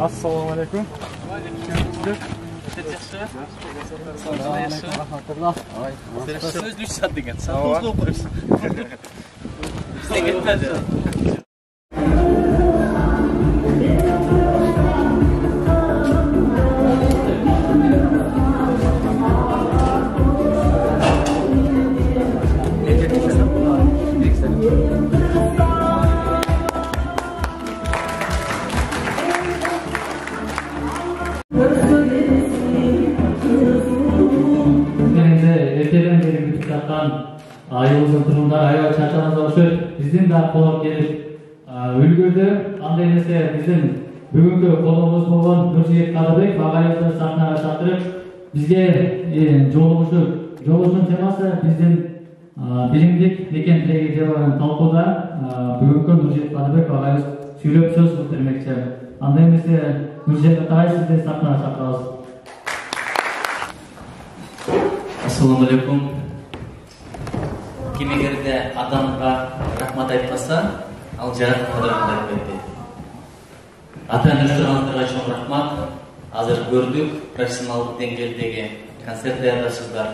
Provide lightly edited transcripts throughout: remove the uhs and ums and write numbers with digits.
Assalamu alaikum. Айылыбыздын тургундары аябай чарчаган болушуп, биздин да колдоп келип үлгүрдү. Андай нерсе биздин бүгүнкү колдообуз болгон Нуржигит Кадырбек агайыбызды сахнага чакырып, бизге жолугушуунун темасы биздин биримдик экен тиреги жебагын талкууда бүгүнкү Нуржигит Кадырбек агайыбыз сүйлөп сөз бермекчи. Андай нерсе Нуржигит агай сизди сахнага чакырабыз. Assalamu alaikum. Kim эгерде адамга рахмат айтпаса, ал жаратып кадырын айтпайт. Ата-эне тургандарга чоң рахмат. Азыр көрдүк, профессионалдык деңгээлдеги концерт даярдайсыздар.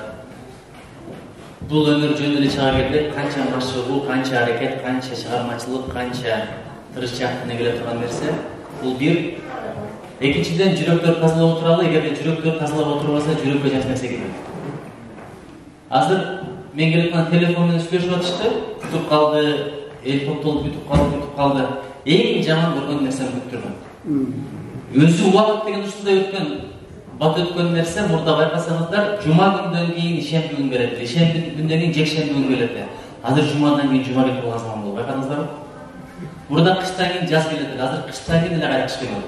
Бул өнөр жөн эле чыга келди. Канча машыгуу, канча аракет, канча чыгармачылык, канча тырышчаактын келе турган нерсе. Бул бир. Экинчиден жүрөктөр тазалап отуралы, эгерде жүрөктөр тазалап отурбаса, жүрөккө жакшы нерсе келбейт. Азыр мен келип телефон менен сүйлөшүп атышты, күтүп калды, эл топтолуп күтүп калды. Эң жаман көргөн нерсени күттүргөн. Өзү убакыт деген ушундай өткөн, бат өткөн нерсе, мурда байкасаңыздар, жума күндөн кийин шемби күн келет, шемби күндөн кийин жекшемби күн келет. Азыр жумадан кийин жума келип калган заман болду, байкадыңыздарбы? Мурда кыштан кийин жаз келет, азыр кыштан кийин эле кайра кыш келет.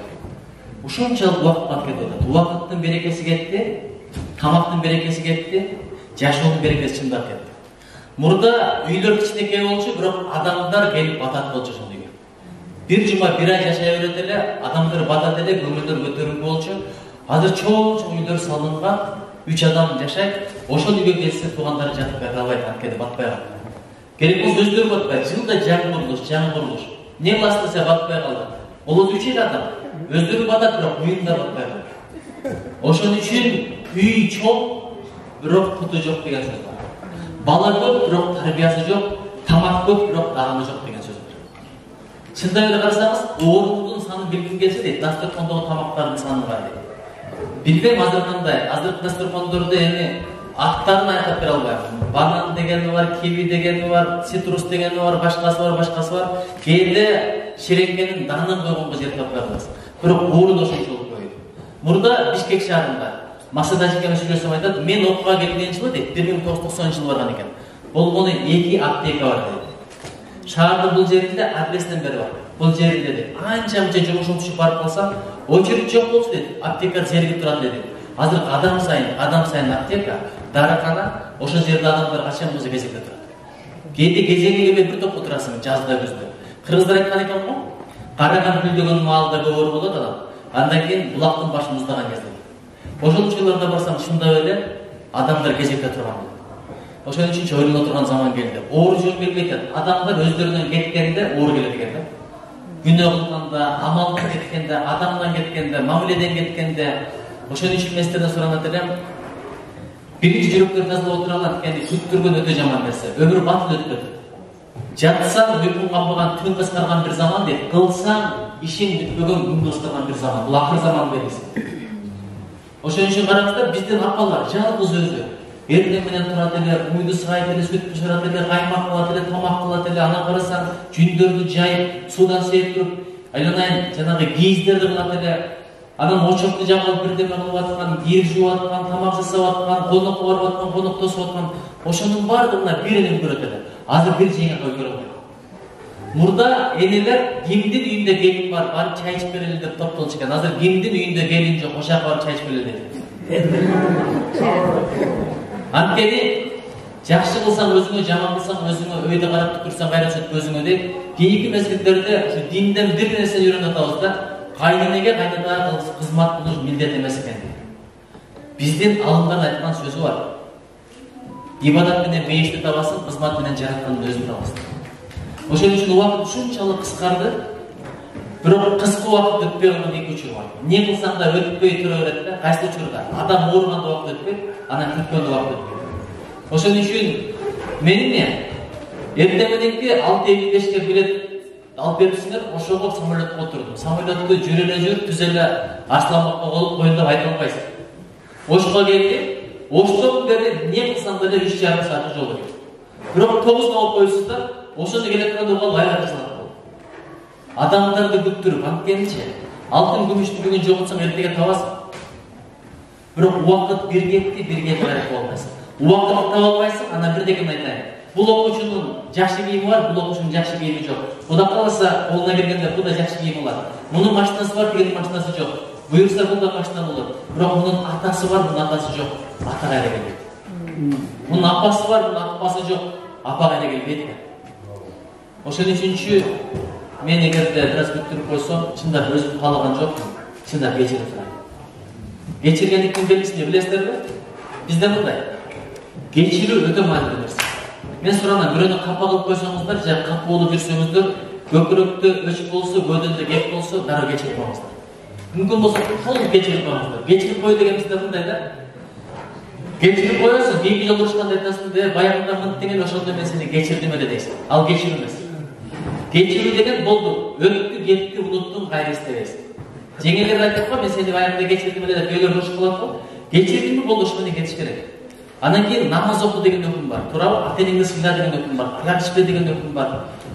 Ушунчалык убакыт бат кетип атат. Убакыттын берекеси кетти, тамактын берекеси кетти. Жашоонун берекеси чындап кетти. Мурда үйлөр кичинекей болчу, бирок адамдар келип батат болчу ошол үйгө. Бир жума бир ай жашай берет эле, адамдар батат эле, көңүлдөр көтөрүлүп болчу. Азыр чоң үйлөр салынган, 3 адам жашайт. Ошол үйгө келсе туугандары жатып кете албайт, анткени батпай калат. Керек болсо өздөрү батпайт. Жылда жаңы курулуш. Не кыласыз десе батпай калды. Болот 3 адам. Өздөрү батат, бирок уюмдар батпай калат. Ошон үчүн үй чоң, бирок куту жок деген сөз бар. Бала көп, бирок тарбиясы жок, тамак көп, бирок даганы жок деген сөз бар. Чындай эле карасаңыз, оорунун санын билгим келсе дейт, дасторкондогу тамактардын саны бар дейт. Билбейм азыр кандай, азыркы дасторкондордо эми аттарын айтып бере албайм. Банан дегени бар, киви дегени бар, цитрус дегени бар, башкасы бар. Кээде шеренгенин данын койгонго жер таппай каласыз. Бирок оорун ошончолук койду. Мурда Бишкек шаарында Максат Ажикеме сүйлөсөм айтат, мен окууга келген жылы дейт, 1990 жылы барган экен. Болгону 2 аптека бар дейт. Шаардын бул жеринде адрестен бери бар. Бул жеринде дейт. Анча-мынча жумушум түшүп барып калсам, очередь жок болчу дейт. Аптека зеригип турат дейт. Азыр адам сайын аптека, дарыкана, ошол жерде адамдар качан болсо кезекте турат. Кээде кезеги келбей бир топко турасың, жазда күздө. Кыргыздар айткан экен го, караган гүлдөгөн маалда көөр болот адам. Андан кийин булактын башы муздаган кезде. Ошол учурларда барсам, шындап эле адамдар кезекте турган болот. Ошон үчүн ойлоно турган заман келди. Оор жөн келбейт. Адамдар өздөрүнөн кеткенде оор келет экен да. Күнөө кылганда, амалдан кеткенде, адамдан кеткенде, мамиледен кеткенде, ошон үчүн мен сиздерден суранат элем. Биринчи жүрөктөр тазалап отуралы, анткени күттүргөн өтө жаман нерсе. Өмүр батыл өтүп кетет. Жатсаң үйкүң калбаган, түн кыскарган бир заман дейт. Кылсаң ишин бүтпөгөн, күн кыскарган бир заман. Бул акыр заман белгиси. Ошон үчүн караңыздар, биздин апалар жалгыз өзү эртең менен турат эле, уйду саайт эле, сүт бышырат эле, каймак кылат эле, тамак кылат эле, ана карасаң жүндөрдү жайып, суудан сээп туруп, айланайын жанагы кийиздерди кылат эле, анан очокту жагалып бирдеме кылып аткан, кийип жууп аткан, тамак жасап аткан, конокко барып аткан, конок тосуп аткан, ошонун баардыгына бир эле үлгүрөт эле. Азыр бир жеңе үлгүрө албайт. Мурда энелер кимдин үйүндө келин бар, барып чай ичип берели деп топтолчу экен. Азыр кимдин үйүндө келин жок, ошол барып чай ичип берели дейт. Анткени жакшы кылсаң өзүңө, жаман кылсаң өзүңө, өйдө карап турсаң кайра сөт көзүңө дейт. Кийинки мезгилдерде ушу динден бир нерсени үйрөнүп атабыз да, кайненеге кайнана кызмат кылуу милдет эмес экен. Биздин алымдан айткан сөзү бар. Ибадат менен мейишти табасың, кызмат менен жараткандын өзүн табасың. Ошон үчүн убакыт ушунчалык кыскарды. Бирок кыска убакыт өтпөй калган эки учур бар. Не кылсаң да өтпөй тура берет да, кайсы учурда адам ооруганда убакыт өтпөйт, анан күткөндө убакыт өтпөйт. Ошон үчүн менин эртең мененки 6:55-ке билет алып берипсиңер, ошого самолетко отурдум. Самолетту жүрө эле жүр, түз эле Арсланбакка болуп коюн деп айта албайсың. Ошко келди, оштон бери не кылсаң деле 3,5 саат жол кетти. Бирок 9 болуп коюсуздар, ошондо келе турганда ол айга жасалат болду. Адамдарды күттүрүп, анткенчи алтын күмүштү бүгүн жоготсоң эртеге табасың. Бирок убакыт бир кетти, бир кетип калып албайсың. Убакытты таба албайсың, анан бирдекени айтайын. Бул окуучунун жакшы кийими бар, бул окуучунун жакшы кийими жок. Кудай кааласа, колуна киргенде бул да жакшы кийими бар. Мунун машинасы бар, тигинин машинасы жок. Буюрса бул да машина болот. Бирок мунун атасы бар, мунун атасы жок. Ата кайра келбейт. Мунун апасы бар, мунун апасы жок. Апа кайра келбейт. Ошон үчүнчү мен эгерде бир аз күттүрүп койсом, чындап өзүм каалаган жокмун. Чындап кечирип турайын. Кечиргендиктин белгисин билесиздерби? Бизде мындай. Кечирүү өтө маанилүү нерсе. Мен суранам, бирөөнү капа кылып койсоңуздар, же капа болуп жүрсөңүздөр, көкүрөктө өчүк болсо, көдөндө кеп болсо, дароо кечирип коюңуздар. Мүмкүн болсо толук кечирип коюңуздар. Кечирип кой деген бизде мындай да. Кечирип коесуң, кийинки жолу урушканда айтасың, де баягында мынт деген ошондо мен сени кечирдим эле дейсиң. Ал кечирүү эмес. Кечирүү деген болду, өттү, кетти, унуттум, кайра иштебейсиң. Жеңелер айтат го, мен сени баягында кечирдим эле деп өйлөр урушуп калат го. Кечирдимби, болду, ошо менен кетиш керек. Анан кийин намаз окуу деген өкүм бар. Туурабы? Ата-энеңди сыйла деген өкүм бар. Аяк ичпе деген өкүм бар.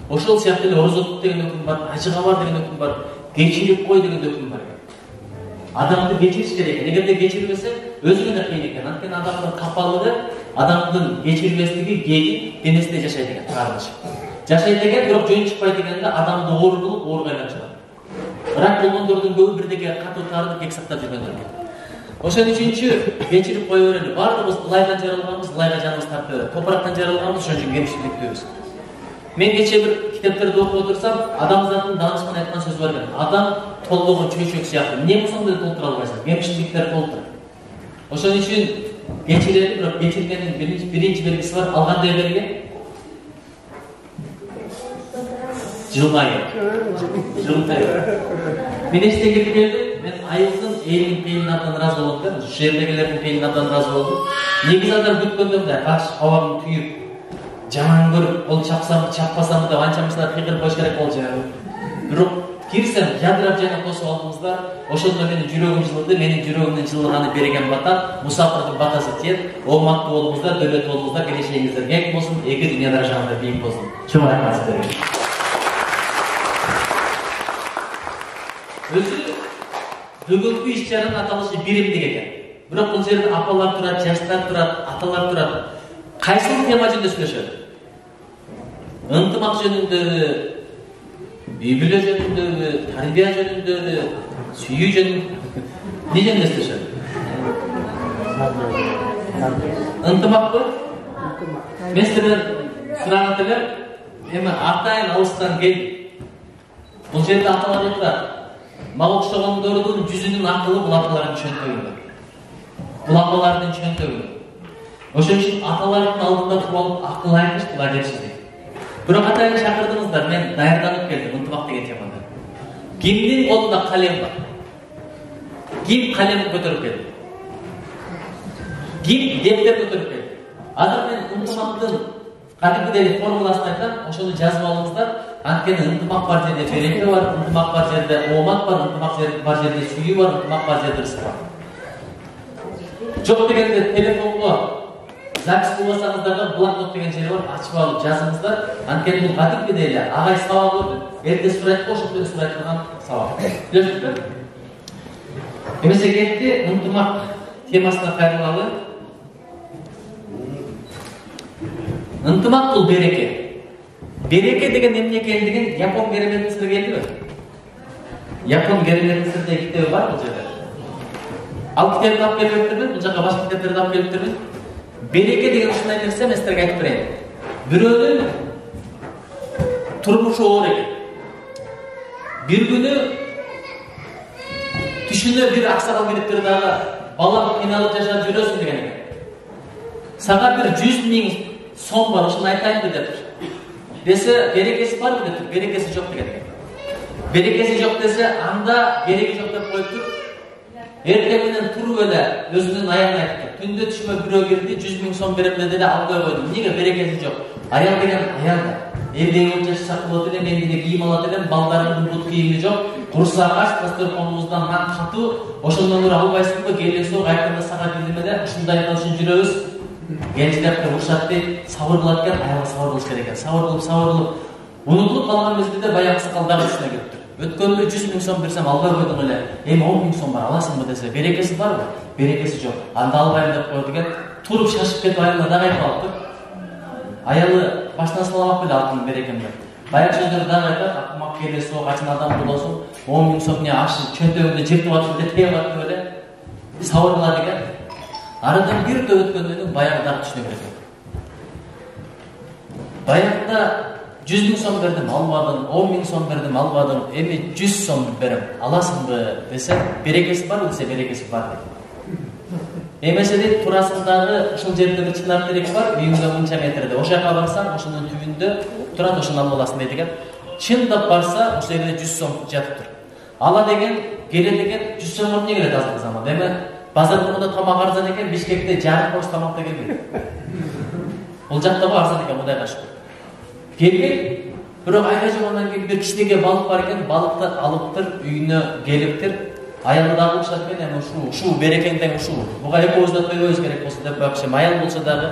Ошол сыяктуу эле орозо тут деген өкүм бар. Ажыга бар деген өкүм бар. Кечирип кой деген өкүм бар. Адамды кечириш керек. Эгерде кечирбесе, өзүнө кыйын экен. Анткени адамдын капалыгы, адамдын кечирбестиги кээди денесинде жашайт экен, карындыш. Жашайт экен, бирок жөн чыкпайт дегенде адамды оор кылып, оор айланышат. Рак болгондордун көбү бирдеке катуу таарынып, кек сактап жүргөндөр. Ошон үчүнчү кечирип кое берели. Баардыгыбыз ылайдан жаралганбыз, ылайга жаныбыз тартып берет. Топурактан жаралганбыз, ошон үчүн кемчиликтүүбүз. Мен кече бир китептерди окуп отурсам, адамзаттын даанышман айткан сөзү бар экен. Адам толгон чөйчөк сыяктуу. Эмне болсоң да толтура албайсың. Кемчиликтер толтур. Ошон үчүн кечирели, бирок кечиргендин биринчи белгиси бар. Ал кандай белги? Жылмайы. Мен эчтен кирип келдим. Мен айылдын элинин пейилине абдан ыраазы болдум да. Ушу жердегилердин пейилине абдан ыраазы болдум. Негизи адам күткөндөмдө баш абагын түйүп, жаман көрүп, кол чапсам, чаппасам деп анча-мынча кыйкырып коюш керек болчу. Бирок кирсем, жадырап жана косуп алдыңыздар. Ошондо менин жүрөгүм жылыды. Менин жүрөгүмдүн жылыганы берген бата, мусафирдин батасы тиет. Ооматтуу болуңуздар, дөөлөт болуңуздар, келечегиңиздер кең болсун, эки дүйнөдө жагында бийик болсун. Чоң рахмат сиздерге. Өзү бүгүнкү иш-чаранын аталышы биримдик экен. Бирок бул жерде апалар турат, жаштар турат, аталар турат. Кайсыл тема жөнүндө сүйлөшөт? Ынтымак жөнүндө, Библия жөнүндө, тарбия жөнүндө, сүйүү жөнүндө. Не жөнүндө сүйлөшөт? Ынтымакпы? Мен сиздерден сураган элем, эми атайын алыстан келди. Бул жерде аталар турат. Мага окшогондордун жүзүнүн акылы бул аталардын чөнтөгүндө. Бул аталардын чөнтөгүндө. Ошон үчүн аталардын алдында туруп алып акыл айтыш бул адепсиздик. Бирок атайын чакырдыңыздар, мен даярданып келдим ынтымак деген темада. Кимдин колунда калем бар? Ким калемин көтөрүп келди? Ким дептер көтөрүп келди? Азыр мен ынтымактын кадимгидей формуласын айтам, ошону жазып алыңыздар. Анткени ынтымак бар жерде береке бар, ынтымак бар жерде оомат бар, ынтымак бар жерде сүйүү бар, ынтымак бар жерде рызык бар. Жок дегенде телефонго запись кылбасаңыздар да блокнот деген жери бар, ачып алып жазыңыздар. Анткени бул кадимгидей эле агай сабагы эрте сурайт го, ошондой сурайт турган сабак. Билесизби? Эмесе кетти, ынтымак темасына кайрылалы. Ынтымак бул береке. Береке деген эмне экендигин Япон кереметин сиздерге келдиби? Япон кереметин сиздерде китеби бар бул жерде. Ал китепти алып келиптирмин, бул жака башка китептерди алып келиптирмин. Береке деген ушундай нерсе, мен сиздерге айтып берейин. Бирөөнүн турмушу оор экен. Бир күнү түшүнө бир аксакал келиптир дагы, балам кыйналып жашап жүрөсүң деген экен. Сага бир 100 000 сом бар, ушуну айтайын деп. Десе, берекеси барбы деп, берекеси жок деген. Берекеси жок десе, анда кереги жок деп коюп туруп, эртең менен туруп эле өзүнүн аялына айтты. Түндө түшүмө бирөө кирди, 100 000 сом берем деди, албай койдум. Эмнеге? Берекеси жок. Аял деген аял да. Элдеги болуп жашасак болот эле, мен дене кийим алат элем, балдарымдын бут кийими жок. Курса аш, дасторконубуздан нан катуу, ошондон көрө албайсыңбы? Келесиң, кайтканда сага билдим эле, ушундай кылышын жүрөбүз. Gençlerle урушатты, сабыр кылат экен, аялга сабыр кылыш керек экен. Сабыр кылып, унутулуп калган мезгилде баягы сакалдагы үстүнө келиптир. Өткөндө 100 000 сом берсем албай койдуң эле. Эми 10 000 сом бар, аласыңбы десе, берекеси барбы? Берекеси жок. Анда албайм деп койду экен. Туруп шашып кетип аялына дагы айтып алыптыр. Аялы башына саламак беле алтын берекем деп. Баягы сөздөрдү дагы айтат, акмак келесиң, качан адам болосуң, 10 000 сом не ашы чөнтөгүндө жыртып атып деп тээп атып эле. Сабыр кылат экен. Aradan bir de ötköndüğünün bayağıdan düşüne verdim. Bayağıda 100 000 son verdim, almadın, 10 000 son verdim, almadın, emi 100 son verim, alasın mı dese, berekesi var mı dese, berekesi var dedi. Mesela turasındağı uşul жерinde bir çınar terek var, büyüğünde 10 metrede. O şaka varsan, oşunun tüyünde turan oşun almalasın dediken. Çındap varsa, o yerinde 100 son jatıptır. Ala degen, gele degen, 100 son ornaya geledi azlık zaman, değil mi? Bazarda tamak arzan eken, Bişkek'te jarık boş tamakta gelmiyor. Ол жақта ба арзан екен, мұндайға шүкір. Келген, бірақ айға жоғаннан кейін бір кішінеге балық бар екен, балықты алыптыр, үйіне келіптір. Аялыдағы ұшатпен, шу, берекеңден шу. Бұға екеуізді қойғыз керек болсын деп бақшым. Аял болса дағы,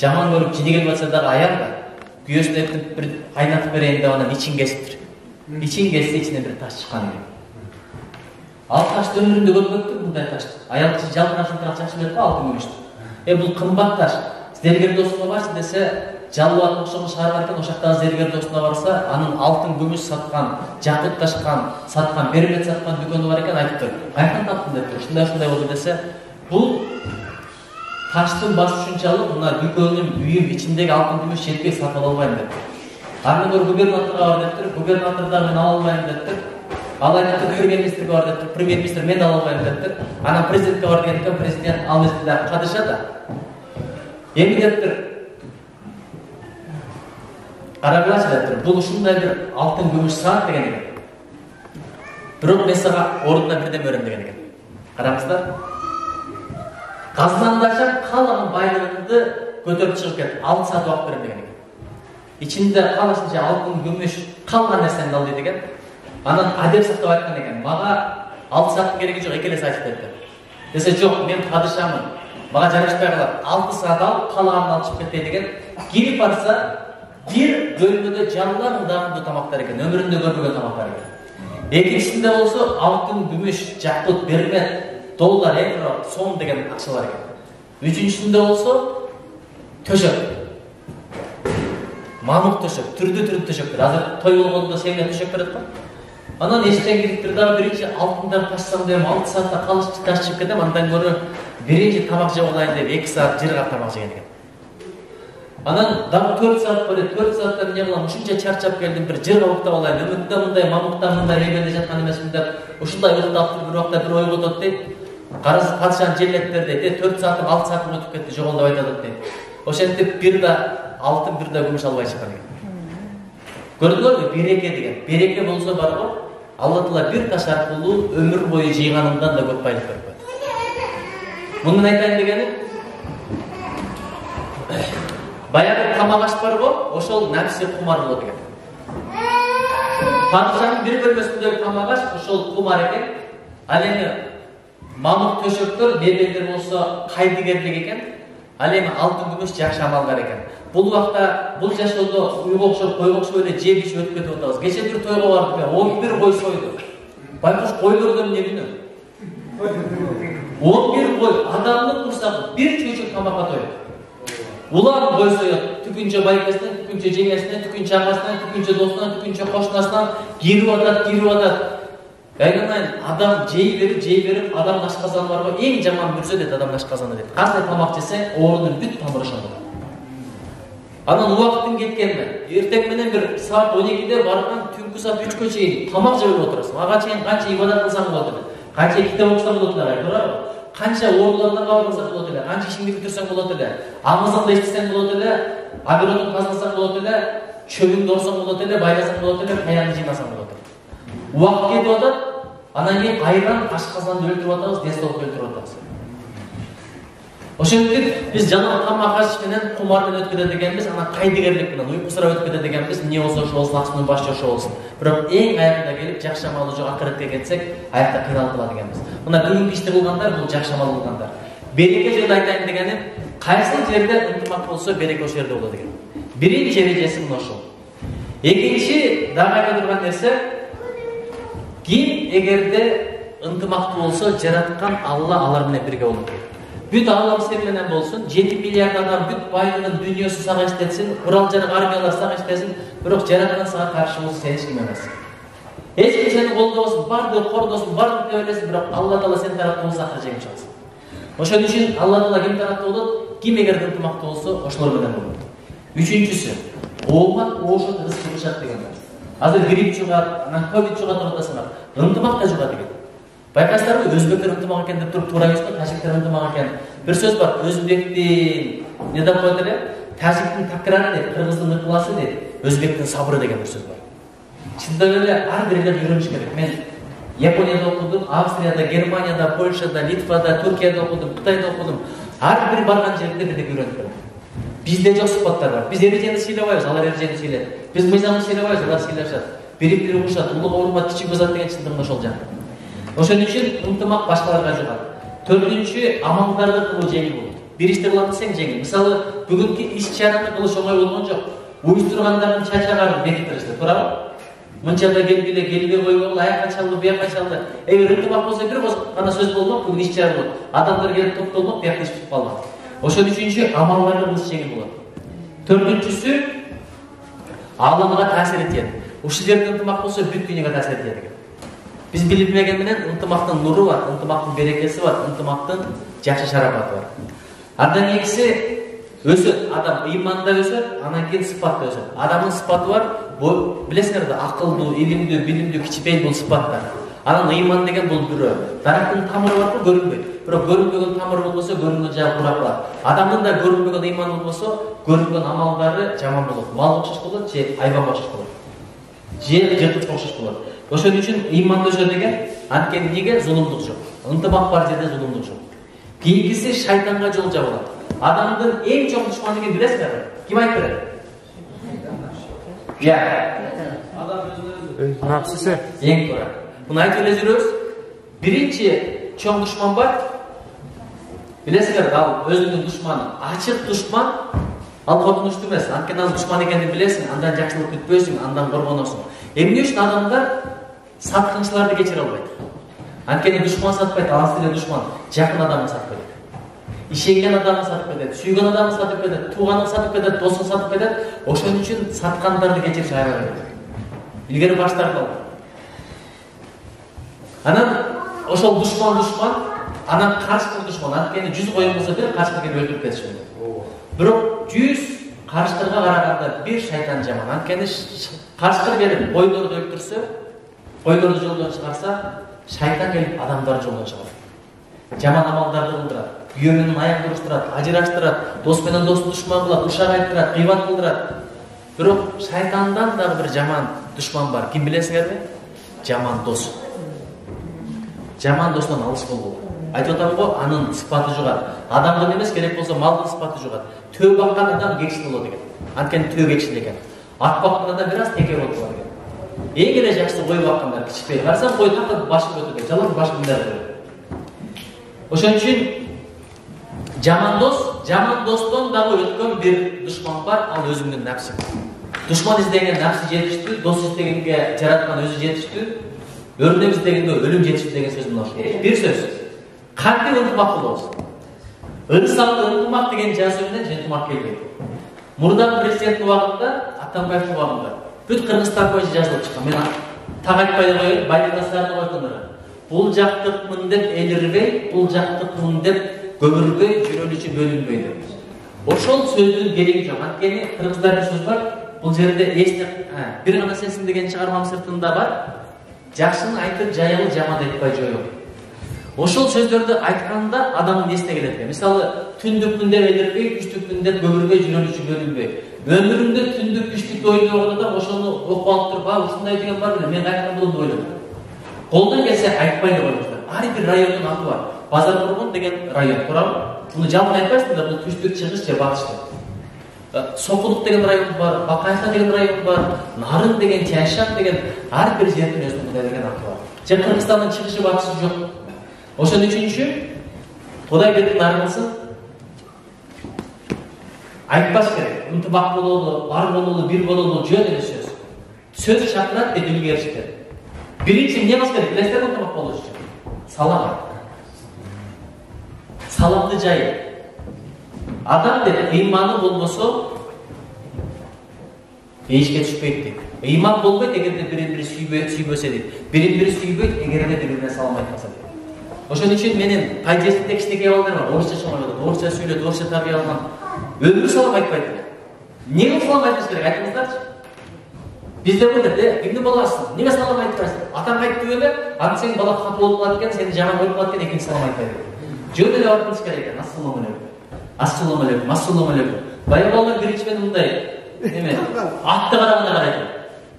жаман көріп, жидеген болса дағы аял да. Күйесін ептіп бір айнатып берейін де онан ичин кесіптір. Ичин кесті içine бір таш шыққан екен. Ал ташты өмірінде көрмепті бұндай ташты. Аял жалпын ашын жақшы білет па алтын көмешті. Бұл қымбат таш. Зергер досуна баршы десе, жалуатын оқшығын шығарып аркен, ошақтағы зергер досуна барса, анын алтын күміш сатқан, жақыт ташқан, сатқан, бермет сатқан дүкені бар екен, айтып тұр. Қайқан таптың деп тұр. Шындай болды десе, бұл таштың баш үшіншалық, мына дүкеннің үйім içindегі алтын күміш жетпей сатып албаймын деп тұр. Армен өр губернаторға бар деп тұр, губернаторда мен ала алмаймын деп тұр. Ал айтты премьер-министрге бар деп тұр, премьер-министр мен ала алмаймын деп тұр. Ана президентке бар деген президент ал мезгілде қадышады. Еми деп тұр, қарағылашы деп тұр, бұл ұшындай бір алтын күміш сағат деген екен. Бірақ мен саға орнына бірден өрім деген екен. Қараңыздар. Қазынандашақ қалағын байлығынды көтеріп шығып кетіп, 6 сағат уақыт берем деген екен. Içinde қалашынша алтын күміш қалған нәрсені ал деген. Анан адеп сақтап айтқан екен. Маға 6 сағат керегі жоқ, екелес айтып деді. Десе жоқ, мен қадышамын. Mağa жарашпай қалады. 6 сағат ал, қалағанын алып шығып кетті деген. Келіп барса, бір бөлмеде жалған ұдағынды тамақтар екен, өмірінде көрмеген тамақтар екен. Екіншісінде болса, алтын, күміш, жақпыт, бермет, доллар, евро, сом деген ақшалар екен. Үшіншісінде болса, төшек. Мамық төшек, түрді төшектер. Азыр той болғанда сенге төшек береді ба? Анан ештен келіктірді, бірінші алтындар қашсам дейм, 6 сағатта таш шығып кетем, андан көрі birinci tamak jеп алайын деп 2 saat жырғап тамақ жеген екен. Анан дағы 4 saat бөледі, 4 сағаттан не қылам, ушынша чарчап келдім, бір жырға ұқтап алайын, үмітті мұндай мамықта мұндай рейбенде жатқан емеспін деп, ушындай ұқтап бір уақытта бір ой қотады дейді, қарашан желеттер дейді, 4 saatың 6 saatың өтіп кетті, жоғалдап айтады дейді. Ошентіп бір да алтын, бір да күміш албай шыққан екен. Көрдіңіз бе? Береке деген. Береке болса бар ғой, Алла Тағала бір таш арқылы өмір бойы жиғаныңдан да көп байлық беріп қойды. Bunun айтайын дегені, баяғы тамақ аш бар ғой, ошол нәпсі құмар болады екен. Падышаның бір бөлмесіндегі тамақ аш, ошол құмар екен. Ал енді мамық төшектер, мебелдер болса қайдыгерлік екен. Ал енді алтын күміш жақсы амалдар екен. Бұл уақытта, бұл жашолда ұйға оқшап, қойға оқшап өйле жеп ішіп өтіп кетіп отырғыз. Кеше бір тойға бардық, 11 қой сойды. Байқұш қойлардан не күні? 11 қой адамның құрсағы бір чөйшек тамаққа тойды. Уларын қой сояды. Түкінше байкасынан, түкінше жеңесінен, түкінше ағасынан, түкінше досынан, түкінше қошынасынан киріп атады. Айнамайын, адам жей беріп, адам ашқазаны бар ғой, ең жаман бүрсе деді адам ашқазаны деді. Қандай тамақ жесе, орының бүт тамыры шамады. Анан уақыттың кеткенмен, ертеңменен бір саат 12-де барған түнгі саат 3-ке шейін тамақ жеп отырасың. Аға шейін қанша ибадат қылсаң болады ме? Қанша кітап оқысаң болады ме? Қанша орындарына қабылсаң болады ме? Қанша ішіңді бітірсең болады ме? Аңызыңды естісең болады ме? Огородың қазылсаң болады ме? Шөбіңді орсаң болады ме? Байласаң болады ме? Қаянды жинасаң болады ме? Убакыт кетип атат, анан кийин кайрадан ашказанды өлтүрүп атабыз, дестолук өлтүрүп атабыз. Ошентип биз жанагы тамак аш менен кумар менен өткөрөт экенбиз, анан кайдыгерлик менен уйкусурап өткөрөт экенбиз, эмне болсо ошо болсун, акчанын башы ошо болсун. Бирок эң аягында келип жакшы амалы жок акыретке кетсек, аякта кыйналып калат экенбиз. Мына бүгүнкү ишти кылгандар бул жакшы амал кылгандар. Береке жөнүндө айтайын дегеним, кайсы жерде ынтымак болсо береке ошол жерде болот экен. Биринчи эрежеси мына ошол. Экинчи дагы айта турган нерсе, ким эгерде ынтымактуу болсо, жараткан Алла алар менен бирге болот экен. Бүт алам сен менен болсун, 7 миллиард адам бүт байлыгын, дүйнөсү сага иштетсин, курал-жарак армиялар сага иштесин, бирок жараткан сага каршы болсо сен эч ким эмес. Эч ким сени колдобосун, бардыгы кордосун, бардыгы тебелесин, бирок Алла Таала сен тараптуу болсо акыры жеңип чыгасың. Ошон үчүн Алла Таала ким тараптуу болот? Ким эгерде ынтымактуу болсо, ошолор менен болот. Үчүнчүсү, оомат оошот рызык чыгышат дегендер. Азыр грипп чыгат, анан ковид чыгат деп атасыңар. Ынтымак да чыгат экен. Байкайсыздарбы, өзбектер ынтымак экен деп туруп туура эмес го, тажиктер ынтымак экен. Бир сөз бар, өзбектин не деп коет эле, тажиктин такрары дейт, кыргыздын ыкыласы дейт, өзбектин сабыры деген бир сөз бар. Чындап эле ар бир элден үйрөнүш керек. Мен Японияда окудум, Австрияда, Германияда, Польшада, Литвада, Туркияда окудум, Кытайда окудум. Ар бир барган жерде бирдеке үйрөнүп келем. Бизде жок сыпаттар бар. Биз эрежени сыйлабайбыз, алар эрежени сыйлайт. Биз мыйзамды сыйлабайбыз, алар сыйлашат. Бири-бири угушат, улуга урмат, кичиге ызат деген чындыгында ошол жак. Ошон үчүн ынтымак башкаларга жугат. Төртүнчү, амалдарды кылуу жеңил болот. Бир ишти кылам десең жеңил. Мисалы, бүгүнкү иш-чараны кылыш оңой болгон жок. Уюштургандардын чачагарын бекитиришти, туурабы? Мынчада келбей койгон, аяка чалды, буяка чалды. Эгер ынтымак болсо бир гана сөз болмок, бүгүн иш-чара болот. Адамдар келип топтолмок, биякта иш бүтүп калмак. Ошон үчүнчү, амалдарды кылыш жеңил болот. Төртүнчүсү, ааламга таасир этет. Ушул жерде ынтымак болсо бүт дүйнөгө таасир этет экен. Биз билбеген менен ынтымактын нуру бар, ынтымактын берекеси бар, ынтымактын жакшы шарапаты бар. Андан кийинкиси өсөт, адам ыйманда өсөт, анан кийин сыпатта өсөт. Адамдын сыпаты бар, билесиңер да, акылдуу, илимдүү, билимдүү, кичипейил бул сыпаттар. Анан ыйман деген бул бирөө. Дарактын тамыры бар, көрүнбөйт. Бирок көрүнбөгөн тамыры болбосо, көрүнгөн жагы курап калат. Адамдын да көрүнбөгөн ыйманы болбосо, көрүнгөн амалдары жаман болот. Мал окшош болот, же айбанга окшош болот. Же жыртычка окшош болот. Ошон үчүн ыйманды өсөт деген, анткени эмнеге зулумдук жок. Ынтымак бар жерде зулумдук жок. Кийинкиси шайтанга жол жабылат. Адамдын эң чоң душманы ким билесиңерби? Ким айтып берет? Адам өзүнүн напсысы. Эң туура. Муну айтып эле жүрөбүз. Биринчи чоң душман бар. Билесиңерби, ал өзүнүн душманы. Ачык душман ал коркунучтуу эмес. Анткени ал душман экенин билесиң, андан жакшылык күтпөйсүң, андан коргоносуң. Эмне үчүн адамдар саткынчыларды кечире албайт? Анткени душман сатпайт, алыс эле душман жакын адамды сатып кетет. Ишенген адамды сатып кетет, сүйгөн адамды сатып кетет, тууганын сатып кетет, досун сатып кетет. Ошон үчүн саткандарды кечириш аябай керек. Илгери баш тарталы. Анан ошол душман, анан каршкыр душман. Анткени 100 коюн болсо бир каршкыр келип өлтүрүп кетиши мүмкүн. Бирок 100 каршкырга караганда бир шайтан жаман. Анткени каршкыр келип койлорду өлтүрсө, койлорду жолдон чыгарса, шайтан келип адамдарды жолдон чыгарат. Жаман амалдарды кылдырат, күйөө менен аяк буруштурат, ажыраштырат, дос менен досту душман кылат, ушак айттырат, кыйбат кылдырат. Бирок шайтандан дагы бир жаман душман бар. Ким билесиңерби? Жаман дос. Жаман достон алыс болбогу. Айтып атам го, анын сыпаты жугат. Адамдын эмес, керек болсо малдын сыпаты жугат. Төө баккан адам кекшил болот экен. Анткени төө кекшил экен. Ат баккан адам бир аз теке болуп калат экен. Эң эле жакшы кой баккандар кичпей. Карасаң кой такыр башын көтөргөн, жалаң башын мындай. Ошон үчүн жаман достон дагы өткөн бир душман бар, ал өзүңдүн напсың. Душман издеген напсы жетиштүү, дос издегенге жараткан өзү жетиштүү, өрнөк издегенге өлүм жетиштүү деген сөз мына ошол. Бир сөз. Кантип ынтымак болобуз? Ырысалды ынтымак деген жазуу менен ынтымак келбейт. Мурдагы президент убагында, Атамбаев убагында бүт Кыргызстан боюнча жазылып чыккан. Мен так айтпай эле коеюн, байлыкташыларды койгондор. Бул жактыкмын деп элирбей, бул жактыкмын деп көмүрбөй, жүрөлүчү бөлүнбөй деп. Ошол сөздүн кереги жок. Анткени кыргыздарда сөз бар. Бул жерде эстеп, бир гана сенсиң деген чыгармам сыртында бар. Жакшыны айтып жайылы, жаман айтпай жоюу. Ошол сөздөрдү айтканда адамдын эсине келет экен. Мисалы, түндүкмүн деп элирбей, күчтүкмүн деп көмүрбөй, жүрөлүчү бөлүнбөй. Өмүрүндө түндүк күчтүктү ойлогондо да ошону окуп алып туруп, ушундай деген бар беле, мен айткан болом деп ойлойт. Колдон келсе айтпай да коюңуздар. Ар бир райондун аты бар. Базар Тургун деген район, туурабы? Буну жалган айтпайсыңдар, бул түштүк, чыгыш же батыш деп. Сокулук деген район бар, Бакайха деген район бар, Нарын деген, Тяньшан деген ар бир жердин өзүнүн мындай деген аты бар. Же Кыргызстандын чыгышы батышы жок. Ошон үчүн Кудай бетин аргылсын. Айтпаш керек. Ынтымак бололу, бар бололу, бир бололу жөн эле сөз. Сөз чакырат, эдилге эришет. Биринчи эмне кылыш керек? Билесиздерби ынтымак болуш үчүн? Салам. Саламды жайып. Адам деп ыйманы болбосо эшикке түшпөйт дейт. Ыйман болбойт эгерде бирин-бири сүйбөсө дейт. Бирин-бири сүйбөйт эгерде бири-бирине салам айтпаса дейт. Ошон үчүн менин тайжесинде кичинекей балдар бар. Орусча чоңойлоду, орусча сүйлөдү, орусча тарбия алган. Өмүрү салам айтпайт. Эмне салам айтыш керек? Айтыңыздарчы. Бизде мындай, кимди баласың? Эмне салам айтпайсың? Атаң айтты беле, аны сенин бала кат болуп калат экен, сени жаман көрүп калат экен, экинчи салам айтпайт. Жөн эле айтыш керек экен. Ассалому алейкум. Ассалому алейкум. Ассалому алейкум. Бая балдар биринчи мен мындай эме, атты караганда карайт.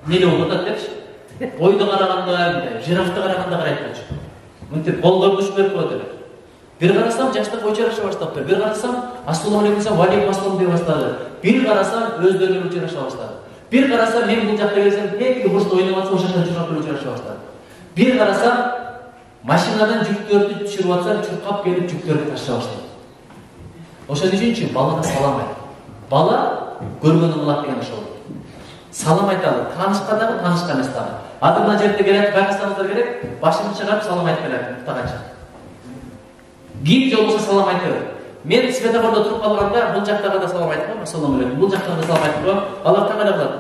Эмне болуп атат депчи? Ойду караганда, жирафты караганда карайт болчу. Мынтип колдорду берип коет эле. Бир карасам жаштар койчу жараша баштапты. Бир карасам ассалому алейкум десем валейкум ассалам дей баштады. Бир карасам өздөрүнө жараша баштады. Бир карасам мен бул жакка келсем эки бурчта ойноп атса ошол жакка чуркап келип жараша баштады. Бир карасам машинадан жүктөрдү түшүрүп атса чуркап келип жүктөрдү таштап баштады. Ошон үчүн балага салам айт. Бала көргөнүн кылат деген ошол. Салам айталы, таанышка дагы, таанышка эмес дагы. Азыр мына жерде келет, байкасаңыздар керек, башымды чыгарып салам айтып келет, уктаганча. Ким жолбосо салам айтып берет. Мен светофордо туруп калганда бул жактага да салам айтып коем, ассалому алейкум. Бул жактага да салам айтып коем. Алар таң эле кылат.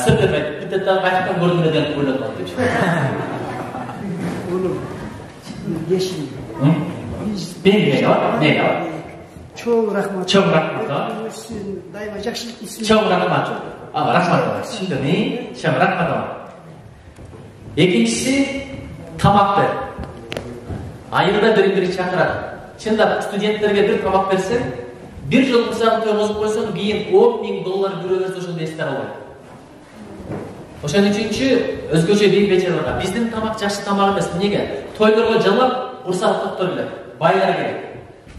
Сыр бермейт. Битте дагы байкадан көрдүм эле деп ойлоп калат депчи. Onu yeşil. Ne? Çok rahmat. Çok rahmat. Sizin daima jakşılık ismi. Çok rahmat. Rahmat. Şimdi ne? Çok rahmat. Ekincisi tamak ver. Ayında biri çakırat. Şimdi studentlerge bir tamak versen, bir yıl kursağını toyg'uzib koysan, keyin $10,000 büröverse ошондо эсте албайт. Ошон үчүнчү өзгөчө бий бечараларга биздин тамак жакшы тамак эмес. Эмнеге? Тойлорго жалап, курсак токтор келет. Байлар келет.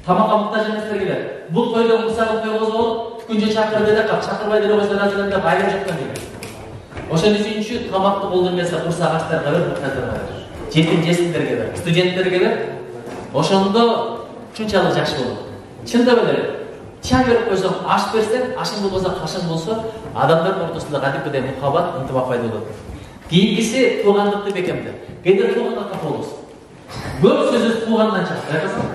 Тамакка муктаж эместер келет. Бул тойдон курсагын тойгозуп алып, түкүнчө чакыр деле кап, чакырбай деле койсо разыланда байлар жактан келет. Ошон үчүнчү тамакты колдонбаса курсак ачтарга бер, муктаждарга бер. Жетим жесиндерге бер, студенттерге бер. Ошондо чынчалык жакшы болот. Чындап эле чай берип койсоң, аш берсең, ашың болбосо, кашың болсо, адамдардын ортосунда кадимкидей мухаббат, ынтымак пайда болот. Кийинкиси туугандыкты бекемде. Кээде туугандыкка болобуз. Көп сөзүбүз туугандан чыгат, байкасаң.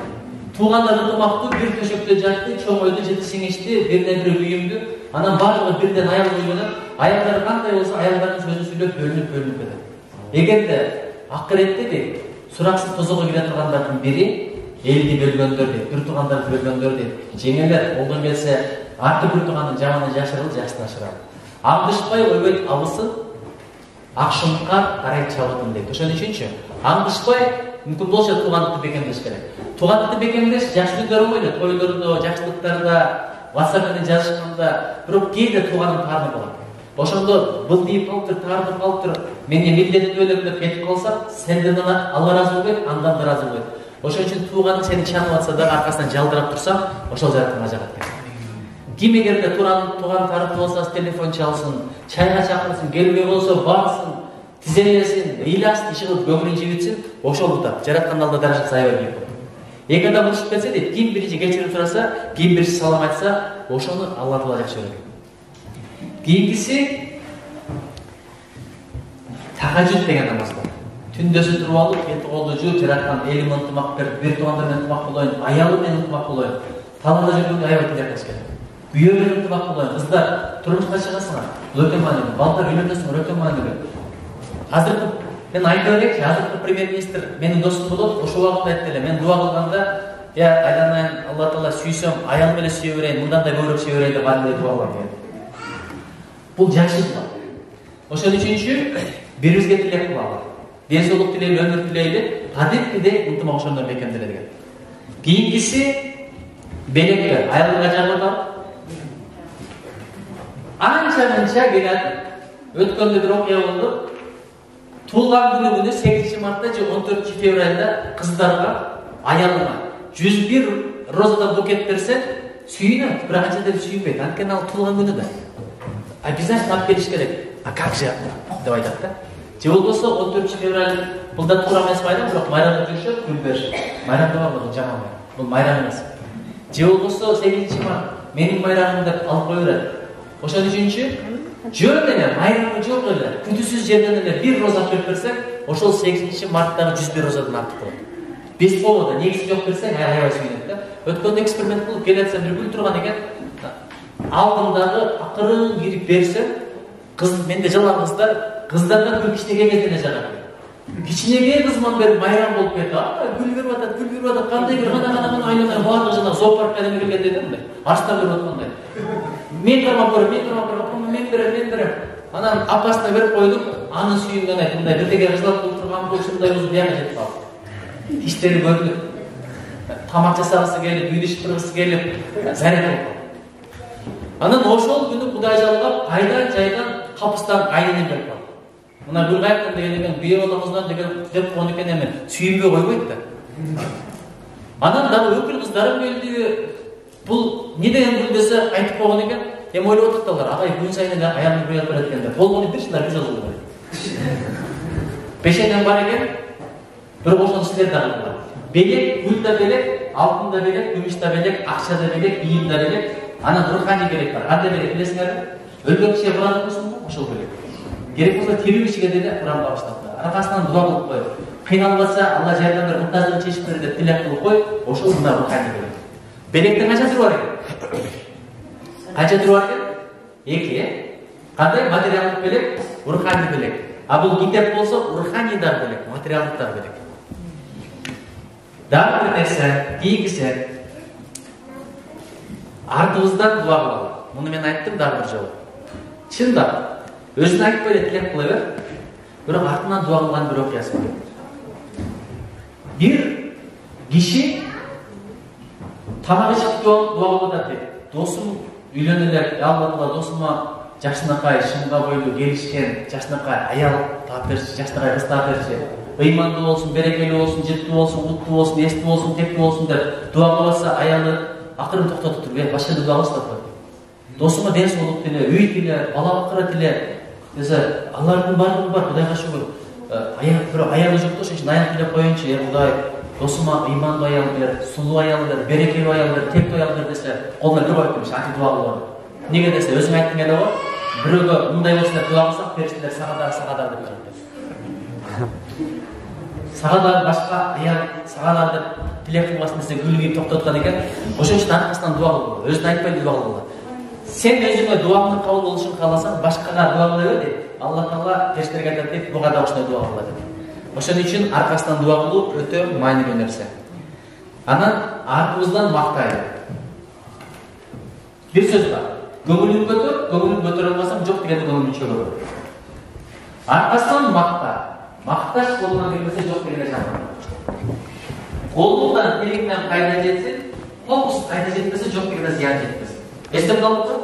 Туугандар ынтымактуу, бир төшөктө жатты, чоңойду, жети сиңишти, биринен бири үйүмдү. Анан баардыгы бирден аял койгонун, аялдар кандай болсо, аялдардын сөзүн сүйлөп бөлүнүп кетет. Эгерде акыретте дейт, сураксыз тозого кире тургандардын бири элди бөлгөндөр дейт, бир туугандарды бөлгөндөр дейт. Жеңелер, колдон келсе, арты бир туугандын жаманы жашырылып, жакшыны ашырат. Аңдышпай ойбойт абысын, акшымка карай чабытын дейт. Ошон үчүнчү аңдышпай мүмкүн болсо туугандыкты бекемдеш керек. Туугандыкты бекемдеш жакшы күндөр болмойт, тойлордо, жакшылыктарда, WhatsApp менен жазышканда, бирок кээде тууганым таарынып калат. Ошондо былдыйып калыптыр, таарынып калыптыр, менин милдетим өлөм деп кетип калсам, сенден Алла ыраазы болбойт, андан да ыраазы болбойт. Ошон үчүн тууганың сени чагып атса да аркасынан жалдырап турсаң, ошол жараттан ажырат керек. Ким эгерде тууган тарыпты болсо, телефон чалсын, чайга чакырсын, келбей болсо барсын, тизелесин, ыйласын, иши кылып көңүлүн жибитсин, ошол утат. Жараткан алда даражат сая бербейт. Эки адам урушуп кетсе дейт, ким биринчи кечирим сураса, ким биринчи салам айтса, ошону Алла Таала жакшы көрөт. Кийинкиси тахажжуд деген намаз бар. Түндөсү туруп алып, кети колду жууп, жараткан элим ынтымак берип, бир туугандар менен ынтымак болоюн, аялым менен ынтымак болоюн. Талаада жүргөндө аябай жакшы керек. Күйөө менен ынтымак болоюн. Кыздар, турмушка чыгасыңар. Бул өтө маанилүү. Балдар үйлөнөсүңөр, өтө маанилүү. Азыркы мен айта берейинчи, азыркы премьер-министр менин досум болот, ошол убакытта айтты эле, мен дуа кылганда, айланайын, Алла Таала сүйсөм, аялым эле сүйө берейин, мындан да көбүрөөк сүйө берейин деп андай дуа кылам деген. Бул жакшы дуа. Ошон үчүнчү бирибизге тилек кылалы. Ден соолук тилейли, өмүр тилейли, кадимкидей ынтымак ошондон бекемделе деген. Кийинкиси белектер, аялдарга жагылып анча-мынча келет. Өткөндө бир окуя болду. Туулган күнү 8 мартта же 14 февралда кыздарга, аялыңа 101 розадан букет берсе, сүйүнөт, бирок анча деп сүйүнбөйт. Анткени ал туулган күнү да. Обязательно алып келиш керек. А как же деп айтат да. Же болбосо 14 февраль бул да туура эмес майрам, бирок майрамда жүрүшөт, гүл беришет. Майрамда бар бул жаман майрам. Бул майрам эмес. Же болбосо 8 март менин майрамым деп алып кое берет. Ошон үчүнчү жөн эле майрамы жок эле күтүүсүз жерден эле бир роза берип берсек, ошол 8 марттагы 101 розадан артык болот. Без повода негизи жок берсең, аябай сүйүнөт да. Өткөндө эксперимент кылып келатса бир гүл турган экен. Алдындагы акырын кирип берсе, кыз менде жалгыз кыздарга гүл кичинекей кезде эле жагат. Кичинекей кызман берип майрам болуп кетти. Гүл берип атат, кандай бир гана айланай баардыгы жана зоопаркка эле келгендей да мындай. Арстан берип аткандай. Мен кармап көрөм, мен берем. Анан апасына берип койдум, анын сүйүнгөн айт, мындай бирдеге кызлап турган бул ушундай болуп бияга жетип калды. Тиштери көрүнүп, тамак жасагысы келип, үй иштиргысы келип, заряд болуп. Анан ошол күнү Кудай жалгап, айдан-жайдан капыстан айнын берип калды. Мына гүл кайттан деген биологиябыздан деген деп койгон экен, эми сүйүнбөй койбойт да. Анан дагы өкүл кыздарым келди. Бул не деген гүл десе айтып койгон экен. Эми ойлоп отупталар, агай күн сайын эле аялым гүл берет экен деп. Болгону бирсиңер биз озулду. Пешенен бар экен. Бирок ошону силер дагы кылган. Белек, гүл да белек, алтын да белек, күмүш да белек, акча да белек, кийим да белек. Анан руханий белек бар. Кандай белек билесиңерби? Өлгөн кишиге Куран окусун, ошол белек. Керек болсо тирүү кишиге деле Куранга баштап, аркасынан дуа кылып кой. Кыйналып атса, Алла жардам бер, муктаждыгын чечип бер деп тилек кылып кой. Ошол мына руханий белек. Белектин канча түрү бар экен? Канча түрү бар экен? 2. Кандай? Материалдык белек, руханий белек. А бул китеп болсо, руханийдар белек, материалдыктар белек. Дагы бир нерсе, кийинкиси. Артыбыздан дуа кылалы. Муну мен айттым дагы бир жолу. Чындап, өзүн айтпай эле тилек кыла бер. Бирок артынан дуа кылган бир окуясы бар. Бир киши тамак ичип дуа кылып атат дейт. Досум үйлөнүлөр, Алла досума жашынакай, шыңга бойлуу келишкен, жашынакай аял таап берчи, жашынакай кыз таап берчи. Ыймандуу болсун, берекелүү болсун, жеттүү болсун, уттуу болсун, эстүү болсун, тектүү болсун деп дуа кылса, аялы акырын токтотуп туруп, башка дуа кылсат. Досума ден соолук тиле, үй тиле, бала бакыра тиле. Десе, алардын бардыгы бар, Кудайга шүгүр. Аялы жок да, ошон үчүн аял тилеп коеюнчу, Кудай, досума ыймандуу аял бер, сулуу аял бер, берекелүү аял бер, тектүү аял бер десе, колуна бир коюп турмуш, анча дуа кылып. Неге десе, өзүң айттың эле го, бирөөгө мындай болсун деп дуа кылсак, периштелер сага деп жатат. Сага башка аял сага деп тилек кылбасын десе, гүл кийип токтоткан экен. Ошон үчүн аркасынан дуа кылып, өзүн айтпай дуа кылып. Сен өзүңө дуаңдын кабыл болушун кааласаң, башкага дуа кыла бер дейт. Алла Таала периштерге айтат дейт, буга да ошондой дуа кыла дейт. Ошон үчүн аркасынан дуа кылуу өтө маанилүү нерсе. Анан артыбыздан мактайлы. Бир сөз бар. Көңүлүн көтөрө албасаң, жок дегенде көңүлүн чөгөр. Аркасынан макташ колуңан келбесе, жок дегенде жаман. Колуңдан тилиңден кайда жетсин, фокус кайда жетпесе, жок дегенде зыян жетпесин. Эстеп калдыңбы?